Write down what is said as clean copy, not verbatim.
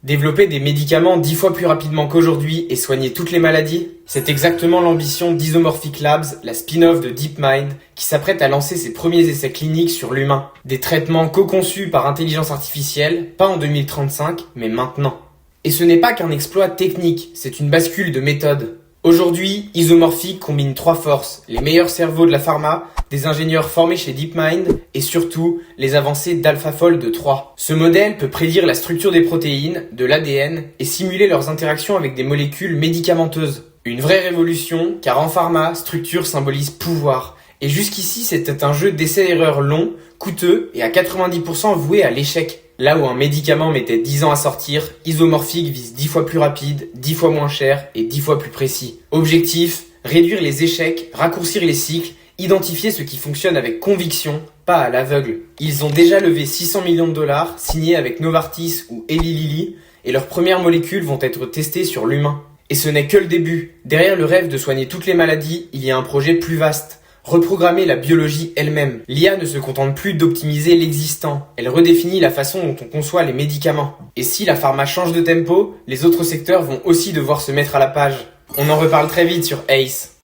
Développer des médicaments 10 fois plus rapidement qu'aujourd'hui et soigner toutes les maladies, c'est exactement l'ambition d'Isomorphic Labs, la spin-off de DeepMind, qui s'apprête à lancer ses premiers essais cliniques sur l'humain. Des traitements co-conçus par intelligence artificielle, pas en 2035, mais maintenant. Et ce n'est pas qu'un exploit technique, c'est une bascule de méthode. Aujourd'hui, Isomorphic combine 3 forces, les meilleurs cerveaux de la pharma, des ingénieurs formés chez DeepMind et surtout les avancées d'AlphaFold 3. Ce modèle peut prédire la structure des protéines, de l'ADN et simuler leurs interactions avec des molécules médicamenteuses. Une vraie révolution, car en pharma, structure symbolise pouvoir. Et jusqu'ici, c'était un jeu d'essais-erreurs long, coûteux et à 90% voué à l'échec. Là où un médicament mettait 10 ans à sortir, Isomorphic vise 10 fois plus rapide, 10 fois moins cher et 10 fois plus précis. Objectif, réduire les échecs, raccourcir les cycles, identifier ce qui fonctionne avec conviction, pas à l'aveugle. Ils ont déjà levé 600 millions de dollars, signés avec Novartis ou Eli Lilly, et leurs premières molécules vont être testées sur l'humain. Et ce n'est que le début. Derrière le rêve de soigner toutes les maladies, il y a un projet plus vaste. Reprogrammer la biologie elle-même. L'IA ne se contente plus d'optimiser l'existant, elle redéfinit la façon dont on conçoit les médicaments. Et si la pharma change de tempo, les autres secteurs vont aussi devoir se mettre à la page. On en reparle très vite sur ACE.